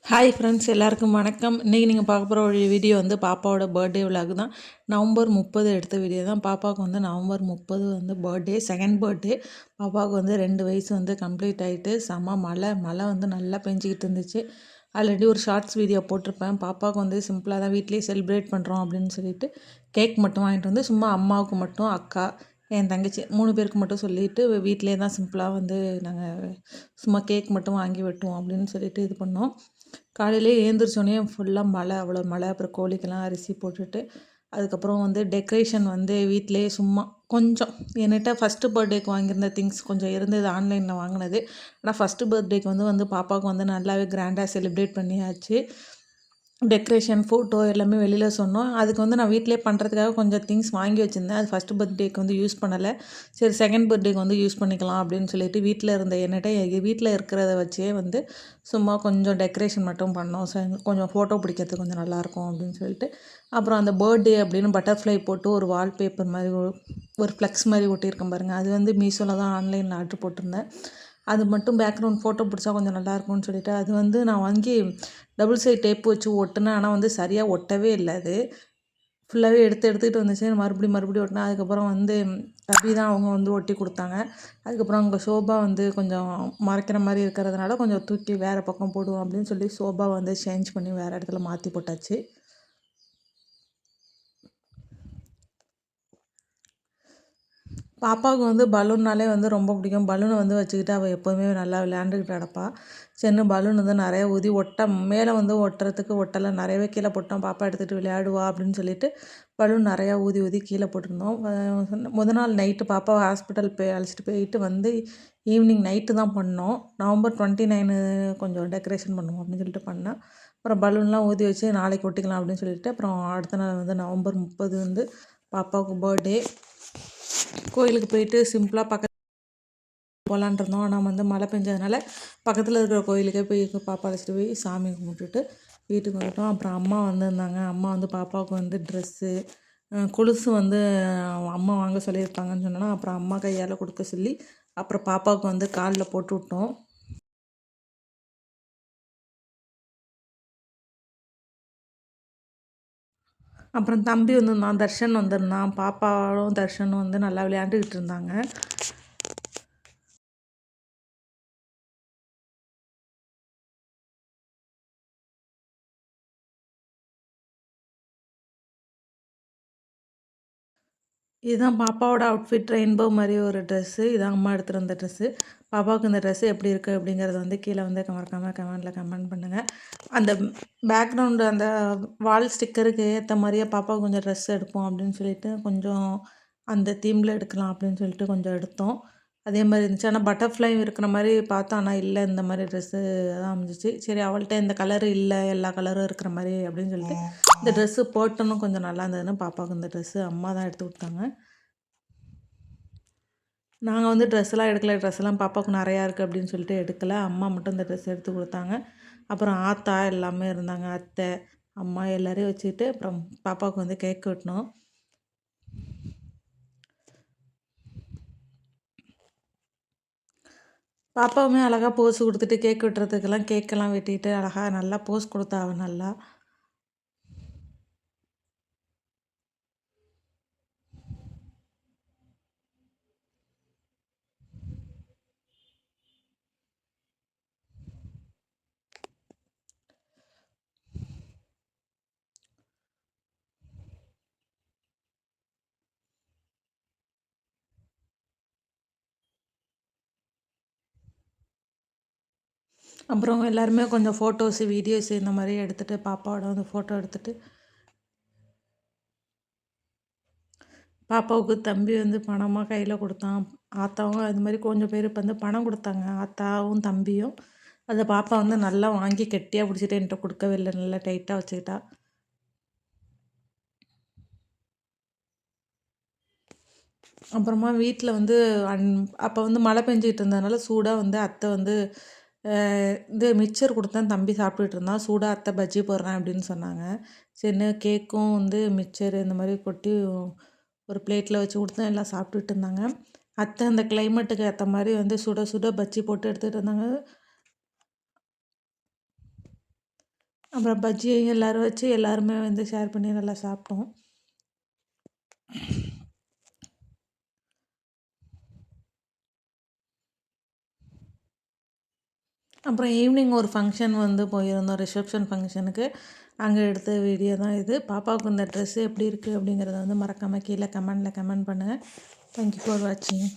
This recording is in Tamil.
ஹாய் ஃப்ரெண்ட்ஸ், எல்லாருக்கும் வணக்கம். இன்றைக்கி நீங்கள் பார்க்க போகிற ஒரு வீடியோ வந்து பாப்பாவோட பர்த்டே விலாக் தான். நவம்பர் 30 எடுத்த வீடியோ தான். பாப்பாவுக்கு வந்து நவம்பர் 30 வந்து பர்த்டே, செகண்ட் பர்த்டே. பாப்பாவுக்கு வந்து 2 வயசு வந்து கம்ப்ளீட் ஆகிட்டு செம்ம மழை வந்து நல்லா பெஞ்சிக்கிட்டு இருந்துச்சு. ஆல்ரெடி ஒரு ஷார்ட்ஸ் வீடியோ போட்டிருப்பேன். பாப்பாவுக்கு வந்து சிம்பிளாக தான் வீட்லேயே செலிப்ரேட் பண்ணுறோம் அப்படின்னு சொல்லிட்டு கேக் மட்டும் வாங்கிட்டு வந்து சும்மா அம்மாவுக்கு மட்டும், அக்கா, என் தங்கச்சி 3 பேருக்கு மட்டும் சொல்லிவிட்டு வீட்டிலே தான் சிம்பிளாக வந்து நாங்கள் சும்மா கேக் மட்டும் வாங்கி வெட்டுவோம் அப்படின்னு சொல்லிட்டு இது பண்ணோம். காலையிலே எழுந்திரிச்சோன்னே ஃபுல்லாக மழை, அவ்வளோ மழை. அப்புறம் கோழிக்கெல்லாம் அரிசி போட்டுட்டு அதுக்கப்புறம் வந்து டெக்கரேஷன் வந்து வீட்டிலேயே சும்மா கொஞ்சம் என்கிட்ட ஃபஸ்ட்டு பர்த்டேக்கு வாங்கியிருந்த திங்ஸ் கொஞ்சம் இருந்தது, ஆன்லைனில் வாங்கினது. ஆனால் ஃபஸ்ட்டு பர்த்டேக்கு வந்து பாப்பாவுக்கு வந்து நல்லாவே கிராண்டாக செலிப்ரேட் பண்ணியாச்சு. டெக்கரேஷன், ஃபோட்டோ எல்லாமே வெளியில் சொன்னோம். அதுக்கு வந்து நான் வீட்டிலே பண்ணுறதுக்காக கொஞ்சம் திங்ஸ் வாங்கி வச்சுருந்தேன். அது ஃபஸ்ட்டு பர்த்டேக்கு வந்து யூஸ் பண்ணலை. சரி, செகண்ட் பர்த்டேக்கு வந்து யூஸ் பண்ணிக்கலாம் அப்படின்னு சொல்லிட்டு வீட்டில் இருந்த என்கிட்ட வீட்டில் இருக்கிறத வச்சே வந்து சும்மா கொஞ்சம் டெக்கரேஷன் மட்டும் பண்ணோம். கொஞ்சம் ஃபோட்டோ பிடிக்கிறதுக்கு கொஞ்சம் நல்லாயிருக்கும் அப்படின்னு சொல்லிட்டு. அப்புறம் அந்த பர்த்டே அப்படின்னு பட்டர்ஃப்ளை போட்டு ஒரு வால்பேப்பர் மாதிரி ஒரு ஃப்ளெக்ஸ் மாதிரி ஒட்டியிருக்கேன் பாருங்கள். அது வந்து மீஷோவில் தான் ஆன்லைனில் ஆர்டர் போட்டிருந்தேன். அது மட்டும் பேக்ரவுண்ட் ஃபோட்டோ பிடிச்சா கொஞ்சம் நல்லாயிருக்கும்னு சொல்லிட்டு அது வந்து நான் வாங்கி டபுள் சைட் டேப் வச்சு ஒட்டினேன். ஆனால் வந்து சரியாக ஒட்டவே இல்லை. அது ஃபுல்லாகவே எடுத்துக்கிட்டு வந்துச்சு. மறுபடியும் ஒட்டினேன். அதுக்கப்புறம் வந்து அபி தான் அவங்க வந்து ஒட்டி கொடுத்தாங்க. அதுக்கப்புறம் அங்கே சோபா வந்து கொஞ்சம் மறைக்கிற மாதிரி இருக்கிறதுனால கொஞ்சம் தூக்கி வேறு பக்கம் போடுவோம் அப்படின்னு சொல்லி சோபா வந்து சேஞ்ச் பண்ணி வேறு இடத்துல மாற்றி போட்டாச்சு. பாப்பாவுக்கு வந்து பலூன்னாலே வந்து ரொம்ப பிடிக்கும். பலூனை வந்து வச்சுக்கிட்டு அவள் எப்போதுமே நல்லா விளையாண்டுக்கிட்டு கிடப்பா. சின்ன பலூன் வந்து நிறைய ஊதி மேலே வந்து ஒட்டுறதுக்கு ஒட்டலை, நிறையவே கீழே போட்டோம். பாப்பா எடுத்துகிட்டு விளையாடுவா அப்படின்னு சொல்லிட்டு பலூன் நிறையா ஊதி ஊதி கீழே போட்டிருந்தோம். முதல் நாள் நைட்டு பாப்பாவை ஹாஸ்பிட்டல் அழைச்சிட்டு போயிட்டு வந்து ஈவினிங் நைட்டு தான் பண்ணோம். நவம்பர் 29 கொஞ்சம் டெக்கரேஷன் பண்ணுவோம் அப்படின்னு சொல்லிட்டு பண்ணேன். அப்புறம் பலூன்லாம் ஊதி வச்சு நாளைக்கு ஒட்டிக்கலாம் அப்படின்னு சொல்லிட்டு அப்புறம் அடுத்த நாள் வந்து நவம்பர் 30 வந்து பாப்பாவுக்கு பர்த்டே. கோயிலுக்கு போயிட்டு சிம்பிளாக போகலான் இருந்தோம். ஆனால் வந்து மழை பெஞ்சதுனால பக்கத்தில் இருக்கிற கோயிலுக்கே போய் பாப்பா அழைச்சிட்டு போய் சாமி கும்பிட்டுட்டு வீட்டுக்கு வந்துட்டோம். அப்புறம் அம்மா வந்திருந்தாங்க. அம்மா வந்து பாப்பாவுக்கு வந்து ட்ரெஸ்ஸு, கொலுசு வந்து அம்மா வாங்க சொல்லியிருப்பாங்கன்னு சொன்னோன்னா அப்புறம் அம்மா கையால் கொடுக்க சொல்லி அப்புறம் பாப்பாவுக்கு வந்து காலில் போட்டு விட்டோம். அப்புறம் தம்பி வந்திருந்தான், தர்ஷன் வந்திருந்தான். பாப்பாவும் தர்ஷனும் வந்து நல்லா விளையாண்டுக்கிட்டு இருந்தாங்க. இதுதான் பாப்பாவோட அவுட்ஃபிட், ரெயின்போ மாதிரி ஒரு ட்ரெஸ்ஸு. இதான் அம்மா எடுத்துகிட்டு வந்த ட்ரெஸ்ஸு. பாப்பாவுக்கு இந்த ட்ரெஸ்ஸு எப்படி இருக்குது அப்படிங்கிறத வந்து கீழே வந்து மறக்காமல் கமெண்டில் கமெண்ட் பண்ணுங்கள். அந்த பேக்ரவுண்டு அந்த வால் ஸ்டிக்கருக்கு ஏற்ற மாதிரியே பாப்பாவுக்கு கொஞ்சம் ட்ரெஸ் எடுப்போம் அப்படின்னு சொல்லிட்டு கொஞ்சம் அந்த தீமில் எடுக்கலாம் அப்படின்னு சொல்லிட்டு கொஞ்சம் எடுத்தோம். அதே மாதிரி இருந்துச்சு. ஆனால் பட்டர்ஃப்ளை இருக்கிற மாதிரி பார்த்தோம். ஆனால் இல்லை, இந்த மாதிரி ட்ரெஸ்ஸு தான் அமைஞ்சிச்சு. சரி, அவள்கிட்ட இந்த கலரு இல்லை, எல்லா கலரும் இருக்கிற மாதிரி அப்படின்னு சொல்லிட்டு இந்த ட்ரெஸ்ஸு போட்டோன்னு கொஞ்சம் நல்லா இருந்ததுன்னு பாப்பாவுக்கு இந்த ட்ரெஸ்ஸு அம்மா தான் எடுத்து கொடுத்தாங்க. நாங்கள் வந்து ட்ரெஸ்ஸெல்லாம் எடுக்கல. ட்ரெஸ்ஸெல்லாம் பாப்பாவுக்கு நிறையா இருக்குது அப்படின்னு சொல்லிட்டு எடுக்கல. அம்மா மட்டும் இந்த ட்ரெஸ் எடுத்து கொடுத்தாங்க. அப்புறம் ஆத்தா எல்லாமே இருந்தாங்க. அத்தை, அம்மா எல்லோரையும் வச்சுக்கிட்டு அப்புறம் பாப்பாவுக்கு வந்து கேக் வெட்டினோம். பாப்பாவுமே அழகாக போஸ் கொடுத்துட்டு கேக் வெட்டுறதுக்கெல்லாம் கேக்கெல்லாம் வெட்டிட்டு அழகாக நல்லா போஸ் கொடுத்தா அவள் நல்லா. அப்புறம் எல்லாருமே கொஞ்சம் ஃபோட்டோஸு, வீடியோஸு இந்த மாதிரி எடுத்துகிட்டு பாப்பாவோட வந்து ஃபோட்டோ எடுத்துகிட்டு பாப்பாவுக்கு தம்பி வந்து பணமாக கையில் கொடுத்தான். ஆத்தாவும் அது மாதிரி கொஞ்சம் பேர் இப்போ வந்து பணம் கொடுத்தாங்க, ஆத்தாவும் தம்பியும். அதை பாப்பா வந்து நல்லா வாங்கி கெட்டியாக பிடிச்சிட்டு என்கிட்ட கொடுக்கவே இல்லை, நல்லா டைட்டாக வச்சுக்கிட்டா. அப்புறமா வீட்டில் வந்து அப்போ வந்து மழை பெஞ்சிக்கிட்டு இருந்ததுனால சூடாக வந்து அத்தை வந்து இது மிக்சர் கொடுத்தேன். தம்பி சாப்பிட்டுட்டு இருந்தான். சூடாக அத்தை பஜ்ஜி போடுறேன் அப்படின்னு சொன்னாங்க. சரின்னு கேக்கும் வந்து மிக்சர் இந்த மாதிரி கொட்டி ஒரு பிளேட்டில் வச்சு கொடுத்தேன். எல்லாம் சாப்பிட்டுட்டு இருந்தாங்க. அத்தை அந்த கிளைமேட்டுக்கு ஏற்ற மாதிரி வந்து சுட சுட பஜ்ஜி போட்டு எடுத்துகிட்டு இருந்தாங்க. அப்புறம் பஜ்ஜியை எல்லோரும் வச்சு எல்லாருமே வந்து ஷேர் பண்ணி நல்லா சாப்பிட்டோம். அப்புறம் ஈவினிங் ஒரு ஃபங்க்ஷன் வந்து போயிருந்தோம், ரிசப்ஷன் ஃபங்க்ஷனுக்கு. அங்கே எடுத்த வீடியோ தான் இது. பாப்பாவுக்கு இந்த ட்ரெஸ்ஸு எப்படி இருக்குது அப்படிங்கிறத வந்து மறக்காமல் கீழே கமெண்ட் பண்ணுங்கள். தேங்க்யூ ஃபார் வாட்சிங்.